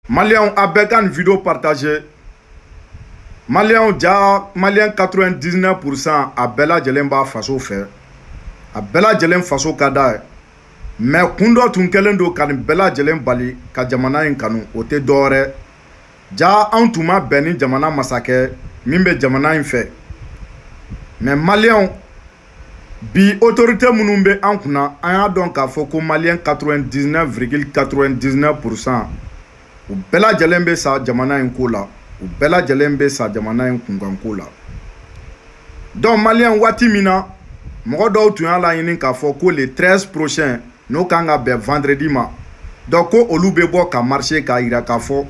Maliens a bɛɛ ka nin vidéo partagé. Maliens ja Maliens 99% a bɛɛ lajɛlen b'a faso fɛ. A bɛɛ lajɛlen faso ka d'a ye. Mais kun dɔ tun kɛlen don ka nin bɛɛ lajɛlen bali ka jamana in kanu o tɛ dɔwɛrɛ. Ja anw tun ma bɛn ni jamana masakɛ min bɛ jamana in fɛ. Mais Maliens bi autorité minnu bɛ an kunna an y'a dɔn k'a fɔ ko Maliens 99,99% u bɛɛ lajɛlen bɛ sa jamana in ko la. U bɛɛ lajɛlen bɛ sa jamana in kunkanko la. Donc Maliens waati min na mɔgɔ dɔw tun y'a laɲini k'a fɔ ko le 13 prochain n'o kan ka bɛn vendredi ma. Donc ko olu bɛ bɔ ka marcher k'a yira k'a fɔ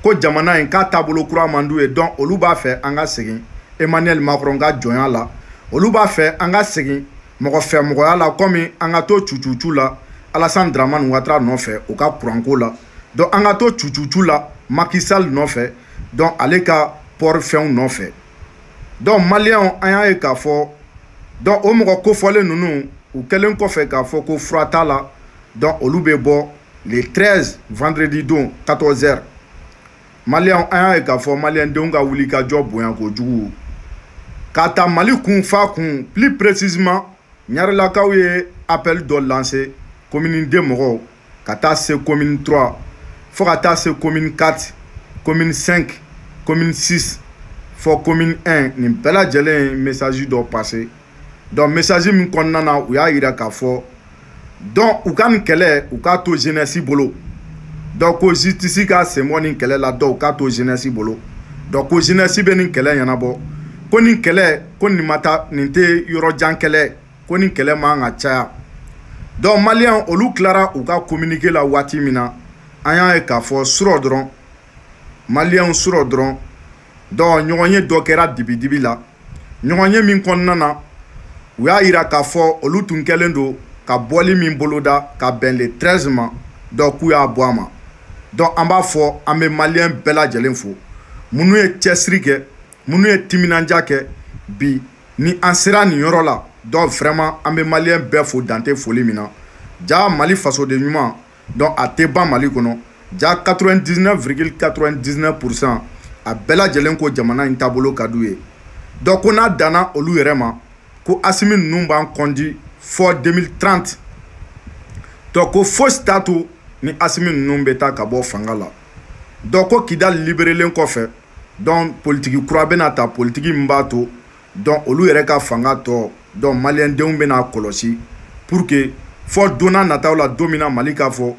ko jamana in k'a taabolo kura man d'u ye. Donc olu b'a fɛ an ka segin Emmanuel Macron ka jɔnya la. Olu b'a fɛ an ka segin mɔgɔ fɛ mɔgɔya la komi an ka to cucucu la Alassane Dramane Ouattara nɔfɛ o ka kuranko la. Donc an ka to cucucu la Macky Sall nɔfɛ. Donc ale ka port fɛnw nɔfɛ. Donc Maliens an y'a ye k'a fɔ donc o mɔgɔ kofɔlen ninnu u kɛlen kɔfɛ k'a fɔ ko fura t'a la. Donc olu bɛ bɔ le 13 vendredi don 14h. Maliens an y'a ye k'a fɔ Maliens denw ka wuli ka jɔ bonya kojugu. K'a ta Mali kun fa kun plus précisément Ɲarelakaw ye appel dɔ lancé commune den mɔgɔw ka taa se commune 3 fo ka taa se commune 4 commune 5 commune 6 fo commune 1 nin bɛɛ lajɛlen message dɔ passé. Donc message min kɔnɔna na u y'a yira k'a fɔ donc u ka nin kɛlɛ u k'a to jeunesse bolo. Donc ko justice ka sen bɔ nin kɛlɛ la donc u k'a to jeunesse bolo. Donc ko jeunesse bɛ nin kɛlɛ ɲɛnabɔ. Ko nin kɛlɛ ko nin ma taa nin tɛ yɔrɔ jan kɛlɛ ko nin kɛlɛ man ka caya. Donc Maliens olu tilara u ka communiqué la waati min na an y'a ye k'a fɔ surɔ dɔrɔn Maliens surɔ dɔrɔn donc ɲɔgɔn ye dɔ kɛra dibi la. Ɲɔgɔn ye min kɔnɔna na u y'a yira k'a fɔ olu tun kɛlen don ka bɔli min boloda ka bɛn le 13 ma donc k'u y'a bɔ a ma. Donc an b'a fɔ an bɛ Maliens bɛɛ lajɛlen fo minnu ye cɛsiri kɛ minnu ye timinanja kɛ bi ni an sera nin yɔrɔ la. Donc vraiment an bɛ Maliens bɛɛ fo dante foli min na. Ja Mali fasoden ɲuman donc a tɛ ban Mali kɔnɔ. Ja 99,99% a bɛɛ lajɛlen ko jamana in taabolo ka d'u ye. Donc ko n'a danna olu yɛrɛ ma ko Assimi ninnu b'an conduit fɔ 2030. Donc ko fosi t'a to ni Assimi ninnu bɛ taa ka bɔ fanga la. Donc ko Kidali libérelen kɔfɛ donc politiki kura bɛna ta politiki min b'a to donc olu yɛrɛ ka fanga tɔ donc Maliens denw bɛna kɔlɔsi pour que fɔ donna nataw la don min na Mali k'a fɔ